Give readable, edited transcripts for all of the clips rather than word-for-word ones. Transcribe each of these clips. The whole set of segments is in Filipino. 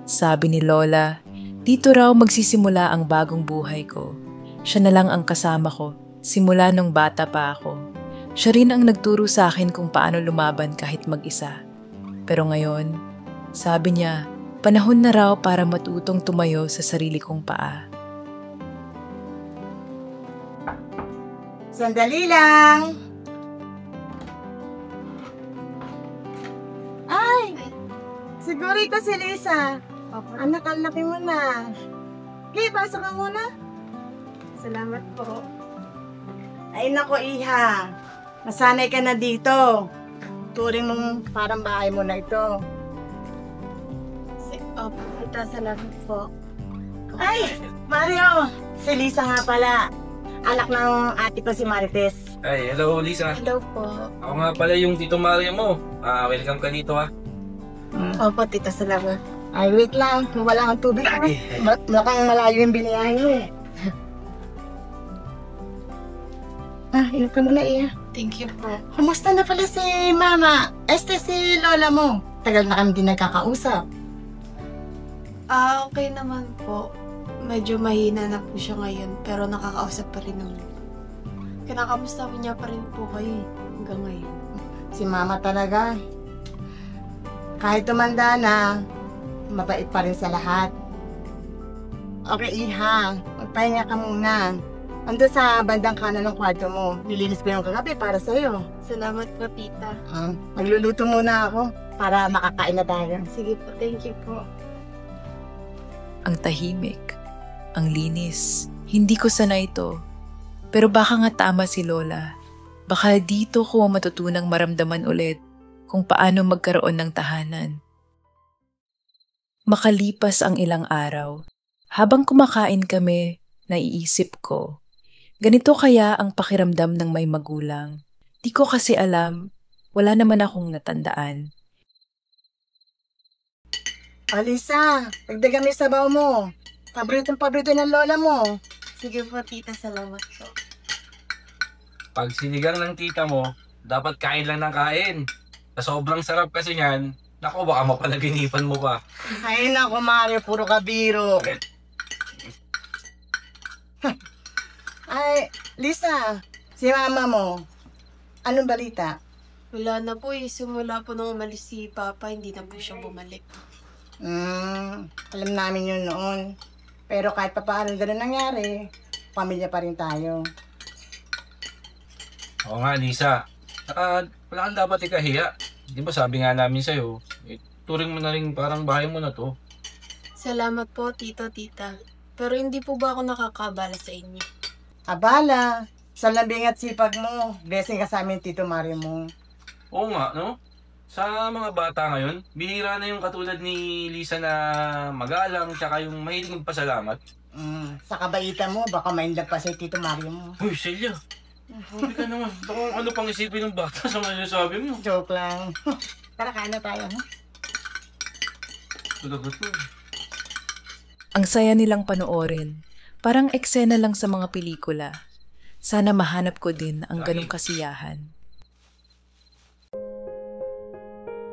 Sabi ni Lola, dito raw magsisimula ang bagong buhay ko. Siya na lang ang kasama ko, simula nung bata pa ako. Siya rin ang nagturo sa akin kung paano lumaban kahit mag-isa. Pero ngayon, sabi niya, panahon na raw para matutong tumayo sa sarili kong paa. Sandali lang! Ay! Siguro ito si Lisa. Anak, ang laki mo na. Okay, pasok ka muna. Salamat po. Ay, nako, Iha. Masanay ka na dito. Turing mong parang bahay mo na ito. Tita, salamat po. Ay, Mario! Si Lisa nga pala. Anak ng ate ko si Marites. Ay, hello Lisa. Hello po. Ako nga pala yung Tito Mario mo. Welcome ka dito ha. Opo, tita, salamat. Ay, wait lang. Wala kang tubig. Mukhang malayo yung biniyahin mo eh. Inom ka muna, Iya. Thank you po. Kumusta na pala si Mama? Si Lola mo. Tagal na kami din nagkakausap. Okay naman po. Medyo mahina na po siya ngayon, pero nakakausap pa rin naman. Kinakamusta niya pa rin po kayo hanggang ngayon. Si Mama talaga. Kahit tumanda na, mabait pa rin sa lahat. Okay, Iha. Magpahinga ka muna. Ando sa bandang kanan ng kwarto mo. Nilinis ko yung kagabi para sa'yo. Salamat po, tita. Magluluto muna ako para makakain na tayo. Sige po, thank you po. Ang tahimik, ang linis, hindi ko sanay ito. Pero baka nga tama si Lola. Baka dito ko matutunang maramdaman ulit kung paano magkaroon ng tahanan. Makalipas ang ilang araw, habang kumakain kami, naiisip ko, ganito kaya ang pakiramdam ng may magulang. Di ko kasi alam, wala naman akong natandaan. Alisa, dagdagan mo yung sabaw mo. Paborito ng lola mo. Sige po, tita, salamat po. Pag sinigang ng tita mo, dapat kain lang ng kain. Sa sobrang sarap kasi niyan, naku baka mapalaginipan mo pa. Ay nako, Mario, puro kabiro. Ay, Lisa, si mama mo, anong balita? Wala na po eh. Simula po nung umalis si Papa, hindi na po siya bumalik. Alam namin yun noon. Pero kahit pa paano ganun nangyari, pamilya pa rin tayo. Oo nga Lisa, wala kang dapat ikahiya. Di ba sabi nga namin sa'yo, turing mo na rin parang bahay mo na to. Salamat po, tito, tita. Pero hindi po ba ako nakakabala sa inyo? Abala, sa lambing at sipag mo, blessing ka sa amin, Tito Mario mo. Oo nga, no? Sa mga bata ngayon, bihira na yung katulad ni Lisa na magalang tsaka yung mahilig magpasalamat. Sa kabaitan mo, baka maindag pa sa Tito Mario mo. Uy, Celia! Sabi ka naman, baka ano pang isipin ng bata sa mga sinasabi mo. Joke lang. Tara, kain na tayo, ha? Talaga to. Ang saya nilang panoorin, parang eksena lang sa mga pelikula. Sana mahanap ko din ang ganong kasiyahan.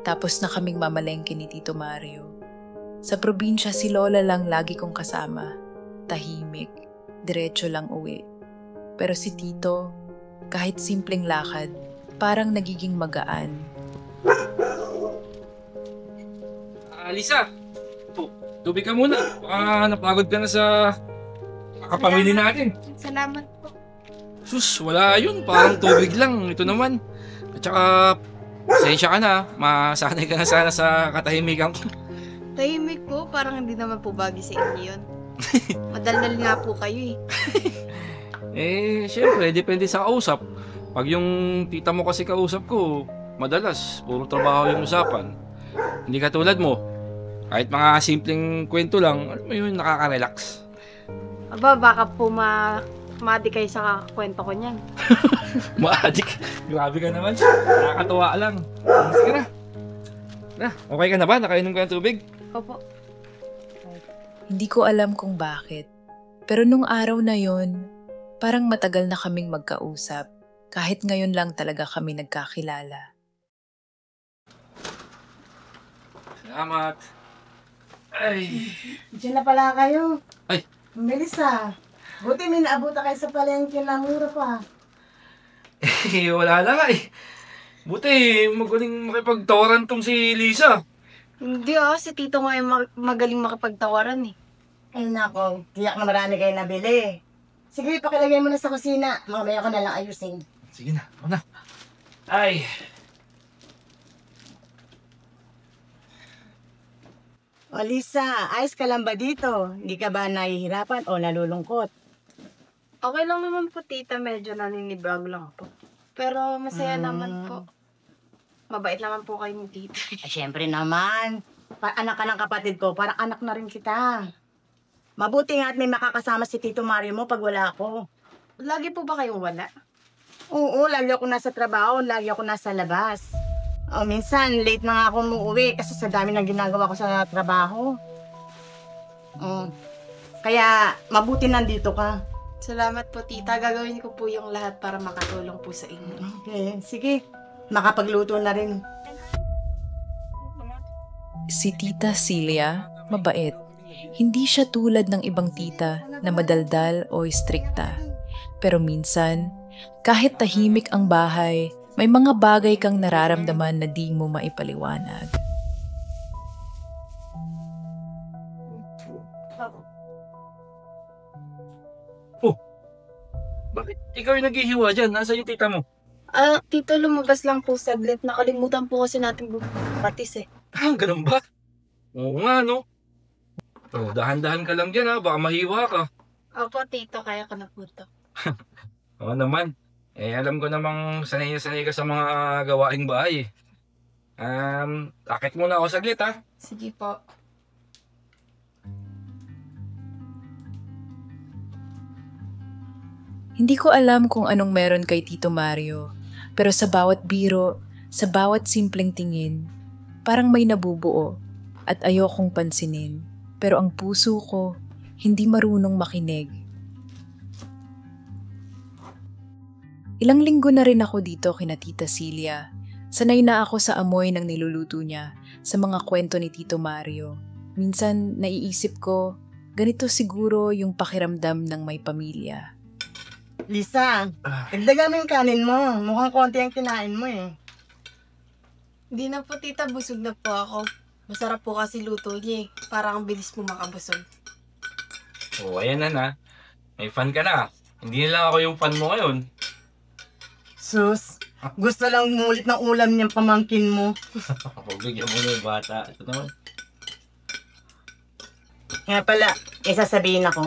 Tapos na kaming mamalengke ni Tito Mario. Sa probinsya si Lola lang lagi kong kasama. Tahimik, diretso lang uwi. Pero si Tito, kahit simpleng lakad, parang nagiging magaan. Lisa! Tubig ka muna. Napagod ka na sa kapamilya natin. Salamat po. Sus, wala yun. Parang tubig lang. Ito naman. At saka, pasensya ka na. Masanay ka na sana sa katahimikan ko. Tahimik po, parang hindi naman po bagay sa inyo yun. Madaldal nga po kayo eh. Syempre, depende sa kausap. Pag yung tita mo kasi kausap ko, madalas, puro trabaho yung usapan. Hindi katulad mo. Kahit mga simpleng kwento lang, alam mo yun, nakaka-relax. Aba, baka po madi kayo sa kwento ko niyan. Maadik. Grabe ka naman. Nakakatuwa lang. Sige na. Okay ka na ba? Nakainom ka ng tubig? Opo. Hindi ko alam kung bakit. Pero nung araw na yon, parang matagal na kaming magkausap. Kahit ngayon lang talaga kami nagkakilala. Salamat. Ay. Diyan na pala kayo. Ay. Melissa, buti may naabutan kayo sa palengke na mura pa. Wala na nga eh. Buti, magaling makipagtawaran tong si Lisa. Hindi si Tito nga yung magaling makipagtawaran eh. Ay nako, tiyak na marami kayo nabili. Sige, pakilagay mo na sa kusina. Mamaya ko na lang ayusin. Sige na, ako na. Ay. O Lisa, ayos ka lang ba dito? Hindi ka ba nahihirapan o nalulungkot? Okay lang naman po, tita. Medyo naninibag lang po. Pero masaya naman po. Mabait naman po kayo ni tita. Ay, syempre naman. Anak ka ng kapatid ko, parang anak na rin kita. Mabuti nga at may makakasama si Tito Mario mo pag wala ako. Lagi po ba kayong wala? Oo, lagi ako nasa trabaho, lagi ako nasa labas. O minsan, late na nga ako umuwi kasi sa dami ng ginagawa ko sa trabaho. Kaya, mabuti nandito ka. Salamat po, tita. Gagawin ko po yung lahat para makatulong po sa inyo. Okay, sige. Makapagluto na rin. Si Tita Celia, mabait. Hindi siya tulad ng ibang tita na madaldal o istrikta. Pero minsan, kahit tahimik ang bahay, may mga bagay kang nararamdaman na di mo maipaliwanag. Bakit ikaw yung naghihiwa dyan? Nasa yung tita mo? Tito, lumabas lang po saglit. Nakalimutan po kasi natin bumatis eh. Ganun ba? Oo nga, no? Oh, dahan-dahan ka lang dyan, ha? Baka mahiwa ka. Opo, tito. Kaya ko na po to. Oo naman. Alam ko namang sanay na sanay ka sa mga gawaing bahay, akit muna ako saglit, ha? Sige po. Hindi ko alam kung anong meron kay Tito Mario, pero sa bawat biro, sa bawat simpleng tingin, parang may nabubuo at ayokong pansinin. Pero ang puso ko, hindi marunong makinig. Ilang linggo na rin ako dito kina Tita Celia. Sanay na ako sa amoy ng niluluto niya, sa mga kwento ni Tito Mario. Minsan naiisip ko, ganito siguro yung pakiramdam ng may pamilya. Lisa, dagdagan mo yung kanin mo. Mukhang konti ang kinain mo eh. Hindi na po, tita. Busog na po ako. Masarap po kasi luto niya eh. Parang ang bilis po makabusog. Oh, ayan na. May fan ka na. Hindi na lang ako yung fan mo ngayon. Sus, gusto lang umulit ng ulam niyang pamangkin mo. Pagbigyan mo na yung bata. Ito naman. Nga pala, sasabihin ako.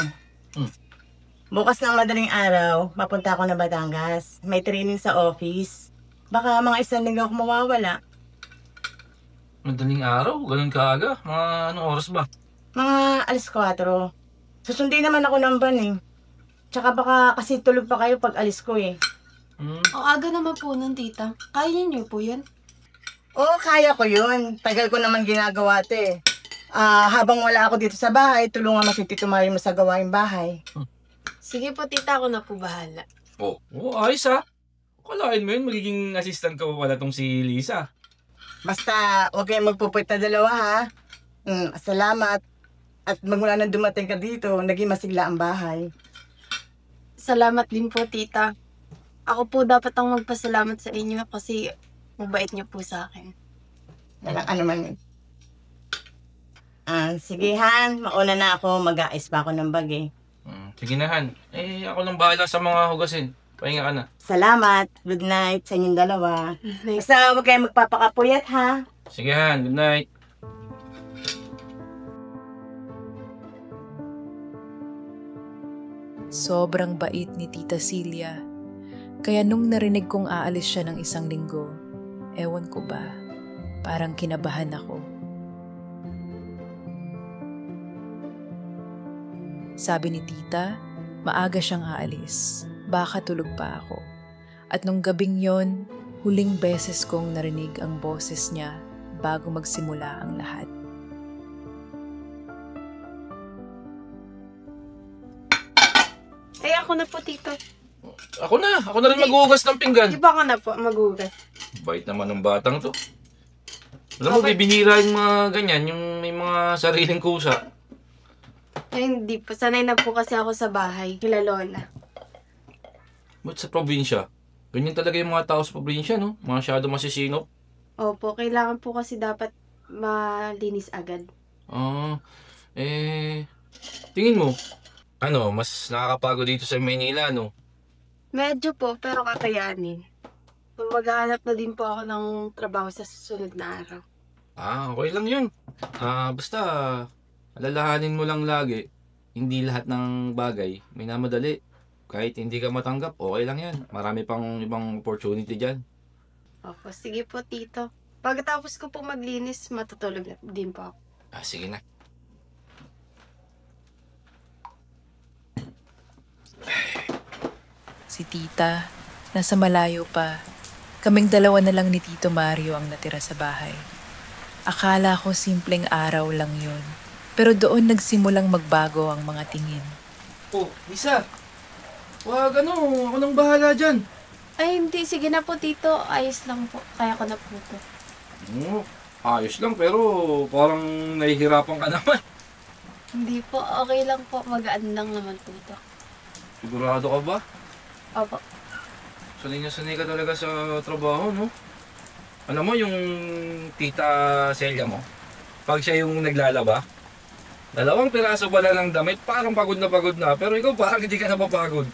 Bukas ng madaling araw, mapunta ako na Batangas. May training sa office. Baka mga 1 linggo ako mawawala. Madaling araw? Ganun kaaga? Mga anong oras ba? Mga 4:00. Susundin naman ako ng van eh. Tsaka baka kasi tulog pa kayo pag alis ko eh. Ang aga naman po nun, tita. Kaya niyo po yun? Oo, kaya ko yun. Tagal ko naman ginagawa ito eh. Habang wala ako dito sa bahay, tulungan mo si Tito Mario mo sa gawaing bahay. Sige po, tita. Ako na po bahala. Ayos ha. Kalain mo yun, magiging assistant ko wala tong si Lisa. Basta, huwag kayong magpupwet na dalawa ha. Salamat. At magmula nang dumating ka dito, naging masigla ang bahay. Salamat din po, tita. Ako po dapat ang magpasalamat sa inyo kasi mabait niyo po sa akin. Walang ano man yun. Sige Han, mauna na ako. Mag-aayos pa ako ng bag eh. Sige na Han. Ako lang bahala sa mga hugasin. Pahinga ka na. Salamat. Good night sa inyong dalawa. Basta huwag kayong magpapakapuyat ha. Sige Han, good night. Sobrang bait ni Tita Celia. Kaya nung narinig kong aalis siya ng 1 linggo, ewan ko ba, parang kinabahan ako. Sabi ni Tita, maaga siyang aalis. Baka tulog pa ako. At nung gabing yon, huling beses kong narinig ang boses niya bago magsimula ang lahat. Ako na po, tito. Ako na rin maghuhugas ng pinggan. Di ba ako na po maghugas? Bait naman ng batang to. Alam mo, bibinira yung mga ganyan, yung may mga sariling kusa. Ay, hindi po. Sanay na po kasi ako sa bahay. Kila Lola. Ba't sa probinsya? Ganyan talaga yung mga tao sa probinsya, no? Masyado masisinop. Opo, kailangan po kasi dapat malinis agad. Ah, tingin mo, ano, mas nakakapagod dito sa Maynila, no? Medyo po, pero kakayanin. Maghahanap na din po ako ng trabaho sa susunod na araw. Okay lang yun. Basta, alalahanin mo lang lagi, hindi lahat ng bagay may namadali. Kahit hindi ka matanggap, okay lang yan. Marami pang ibang opportunity dyan. Opo, sige po, Tito. Pagkatapos ko po maglinis, matutulog na din po ako. Sige na. Si tita, nasa malayo pa. Kaming dalawa na lang ni Tito Mario ang natira sa bahay. Akala ko simpleng araw lang yun. Pero doon nagsimulang magbago ang mga tingin. Oh, Lisa! Wag ako nang bahala dyan. Ay, hindi. Sige na po, Tito. Ayos lang po. Kaya ko na po ito. Ayos lang pero parang nahihirapan ka naman. Hindi po. Okay lang po. Magaan lang naman po ito. Sigurado ka ba? Opo. Sanay na sanay ka talaga sa trabaho, no? Alam mo yung tita Celia mo, pag siya yung naglalaba, 2 piraso ba lang ng damit, parang pagod na, pero ikaw parang hindi ka napapagod.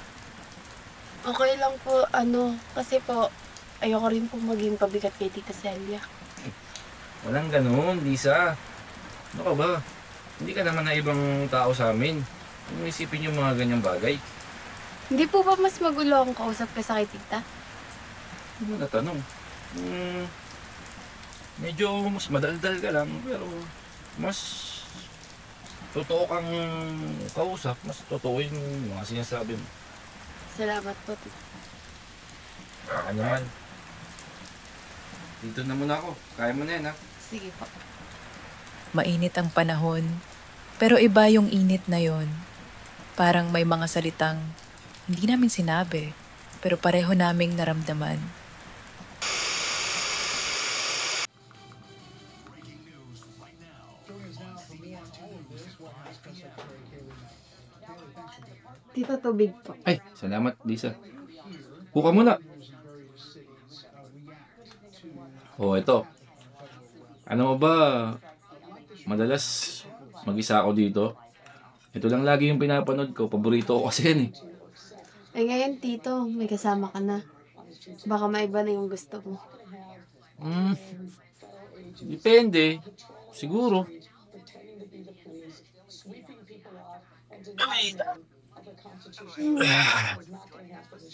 Okay lang po. Kasi po, ayoko rin po maging pabigat kay Tita Celia. Walang ganun, Lisa. Ano ka ba? Hindi ka naman na ibang tao sa amin. Kung isipin yung mga ganyang bagay. Hindi po ba mas magulo ang kausap ka sa kay Tita? Ano na tanong? Medyo mas madaldal ka lang, pero mas totoo kang kausap, mas totoo yung mga sinasabi mo. Salamat po, Tita. Ano naman? Dito na muna ako. Kaya mo na yan, ha? Sige po. Mainit ang panahon, pero iba yung init na yon. Parang may mga salitang hindi namin sinabi, pero pareho naming naramdaman. Tita, tubig po. Ay, salamat, Lisa. Buka muna. Ito. Ano mo ba, madalas mag-isa ako dito. Ito lang lagi yung pinapanood ko. Paborito ko kasi yan eh. Eh ngayon, Tito, may kasama ka na. Baka maiba na yung gusto mo. Depende. Siguro.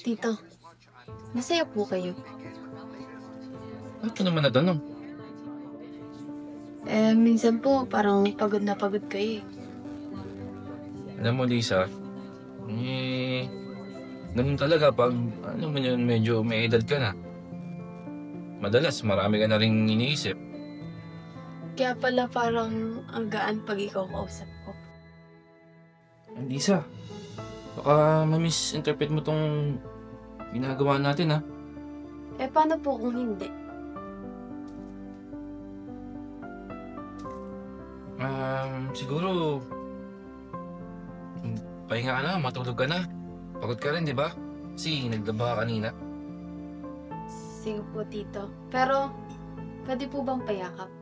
Tito, masaya po kayo. Ito naman na tanong. Minsan po, parang pagod na pagod kayo eh. Alam mo, Lisa, ganun talaga pag, ano mo yun, medyo may edad ka na. Madalas, marami ka na rin iniisip. Kaya pala parang ang gaan pag ikaw kausap ko. Lisa, baka ma-misinterpret mo tong ginagawa natin, ha? Paano po kung hindi? Siguro, pahinga ka na, matulog ka na. Pagod ka rin, di ba? Kasi naglaba ka kanina. Sige po, Tito. Pero, pwede po bang payakap?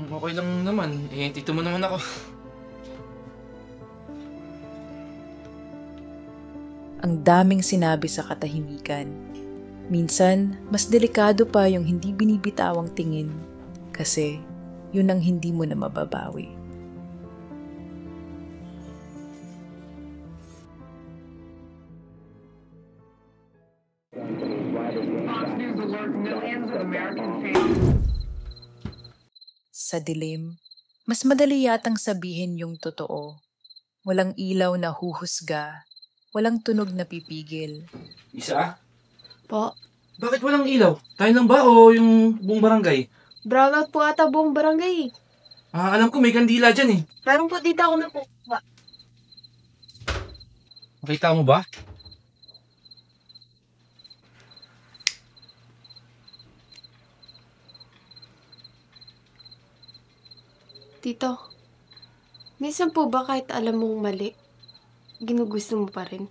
Okay lang naman. Tito mo naman ako. Ang daming sinabi sa katahimikan. Minsan, mas delikado pa yung hindi binibitawang tingin kasi yun ang hindi mo na mababawi. Sa dilim, mas madali yatang sabihin yung totoo. Walang ilaw na huhusga, walang tunog na pipigil. Isa? Po? Bakit walang ilaw? Tayo lang ba o yung buong barangay? Brownout po ata buong barangay. Alam ko may kandila dyan eh. Meron po dito ako na po. Makita mo ba? Tito, minsan po ba kahit alam mong mali, ginugusto mo pa rin?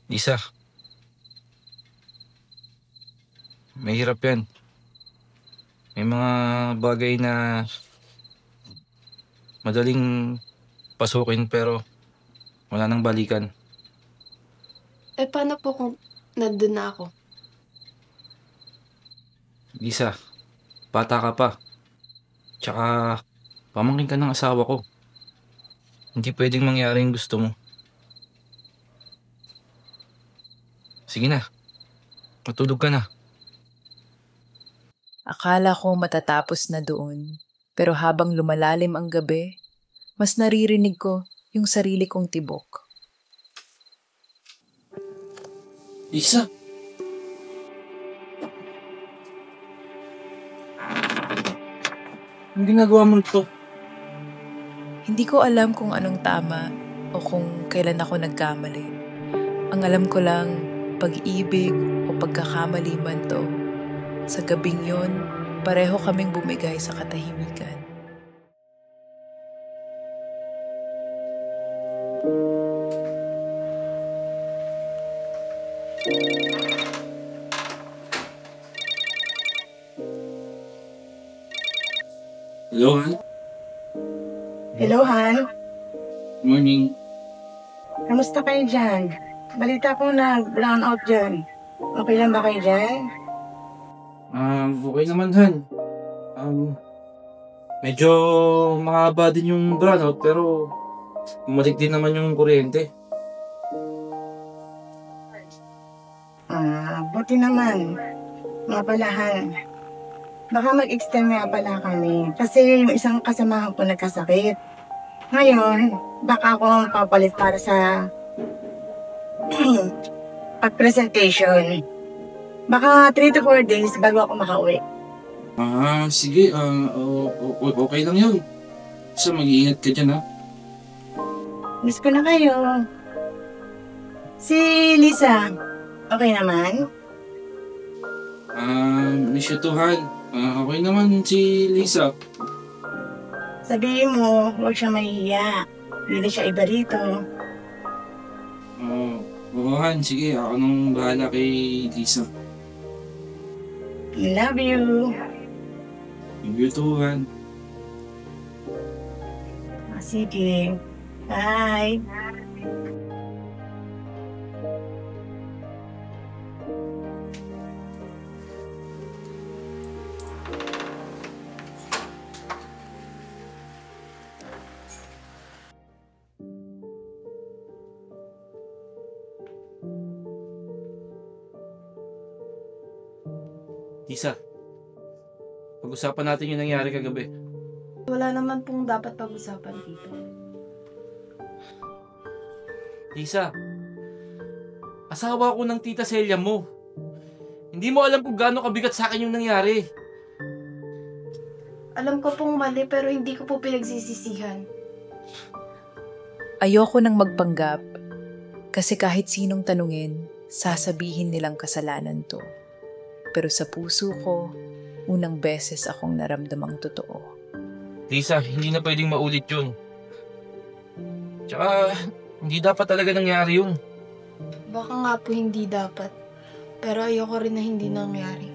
Lisa, mahirap yan. May mga bagay na madaling pasukin pero wala nang balikan. Paano po kung nandun na ako? Lisa, bata ka pa. Tsaka, pamangkin ka ng asawa ko. Hindi pwedeng mangyari yung gusto mo. Sige na, matulog ka na. Akala ko matatapos na doon, pero habang lumalalim ang gabi, mas naririnig ko yung sarili kong tibok. Lisa! Anong ginagawa mo nito? Hindi ko alam kung anong tama o kung kailan ako nagkamali. Ang alam ko lang, pag-ibig o pagkakamali man to. Sa gabing yon, pareho kaming bumigay sa katahimikan. Hello, Han. Hello, Han. Morning. Kamusta kayo dyan? Balita ko nag-brown out dyan. Okay lang ba kayo dyan? Okay naman, Han. Medyo mahaba din yung brownout pero bumalik din naman yung kuryente. Buti naman. Nga pala, Han. Baka mag-extend nga pala kami. Kasi yung isang kasamahan ko nagkasakit. Ngayon, baka ako ang papalit para sa pag-presentation. Baka 3 to 4 days bago ako makauwi. Sige. Okay lang yun. So, mag-iingat ka dyan, ha? Miss ko na kayo. Si Lisa, okay naman? Miss you too, Han. Okay naman si Lisa. Sabihin mo, huwag siya mahihiya. Hindi siya iba rito. Oo, Han. Sige, ako nung bahala kay Lisa. Love you. Love you too, Han. Sige. Bye. Lisa, pag-usapan natin yung nangyari kagabi. Wala naman pong dapat pag-usapan dito. Lisa, asawa ko ng tita Celia mo. Hindi mo alam kung gaano kabigat sa akin yung nangyari. Alam ko pong mali pero hindi ko po pinagsisisihan. Ayoko nang magpanggap kasi kahit sinong tanungin, sasabihin nilang kasalanan to. Pero sa puso ko, unang beses akong naramdamang totoo. Lisa, hindi na pwedeng maulit yun. Tsaka, hindi dapat talaga nangyari yun. Baka nga po hindi dapat. Pero ayoko rin na hindi nangyari.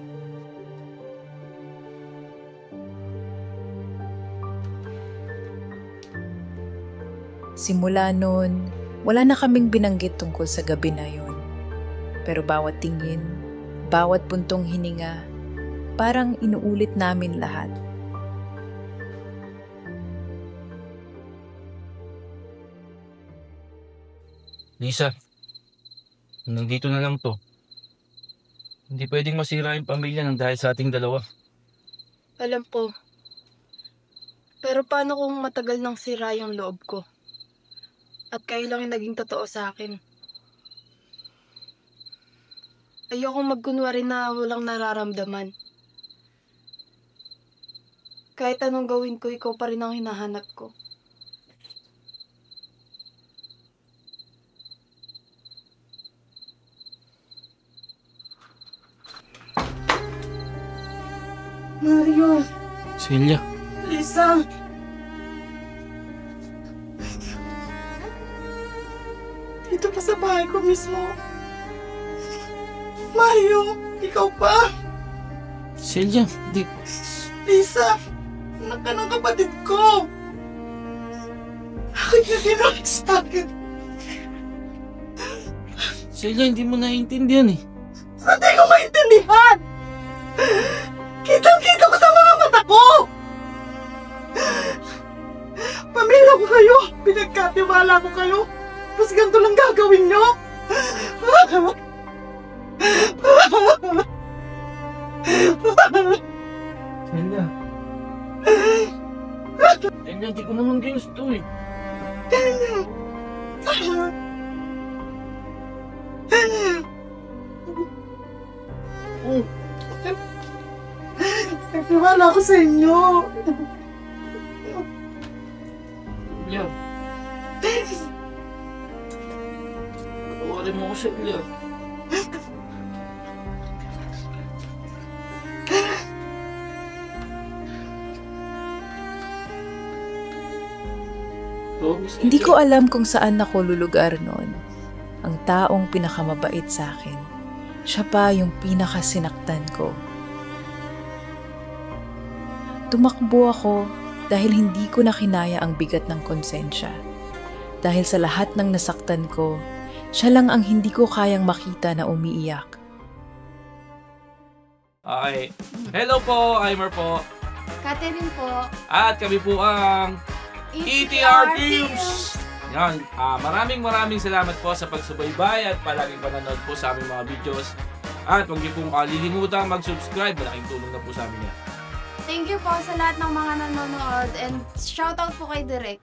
Simula noon, wala na kaming binanggit tungkol sa gabi na yon. Pero bawat tingin, bawat puntong hininga, parang inuulit namin lahat. Lisa, nandito na lang to. Hindi pwedeng masira yung pamilya ng dahil sa ating dalawa. Alam ko. Pero paano kung matagal nang sira yung loob ko? At kayo lang yung naging totoo sa akin. Ayokong magkunwari na walang nararamdaman. Kahit anong gawin ko, ikaw pa rin ang hinahanap ko. Mario, Celia. Lisa. Dito pa sa bahay ko mismo. Mario, ikaw pa. Celia, di... Lisa, anak ka ng kapatid ko. Bakit niya ginawa sa akin? Celia, hindi mo naiintindihan eh. Hindi ko maintindihan! Kitang-kita ko sa mga mata ko! Pamilya ko kayo! Pinagkatiwala ko kayo! Tapos ganito lang gagawin nyo? Celia. Celia, hindi ko naman ginusto eh. Nagtiwala ko sa inyo! Celia. Tawarin mo ko, Celia. Hindi ko alam kung saan ako lulugar noon. Ang taong pinakamabait sa akin. Siya pa yung pinakasinaktan ko. Tumakbo ako dahil hindi ko na kinaya ang bigat ng konsensya. Dahil sa lahat ng nasaktan ko, siya lang ang hindi ko kayang makita na umiiyak. Okay. Hello po, Aimer po. Catherine po. At kami po ang ETR Films! Yan, maraming salamat po sa pagsubaybay at palaging panonood po sa aming mga videos. At huwag niyo pong kalilimutan mag-subscribe, malaking tulong na po sa amin yan. Thank you po sa lahat ng mga nanonood and shoutout po kay Direk.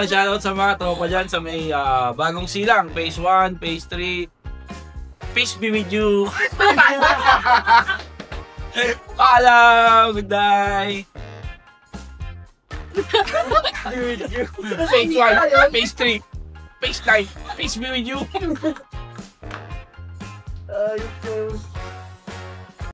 Shoutout sa mga tropa dyan sa may bagong silang, Phase 1, Phase 3. Peace be with you! Paalam! Good night! Phase 1, Phase 3, Phase 9, Peace be with you! Ayos ko.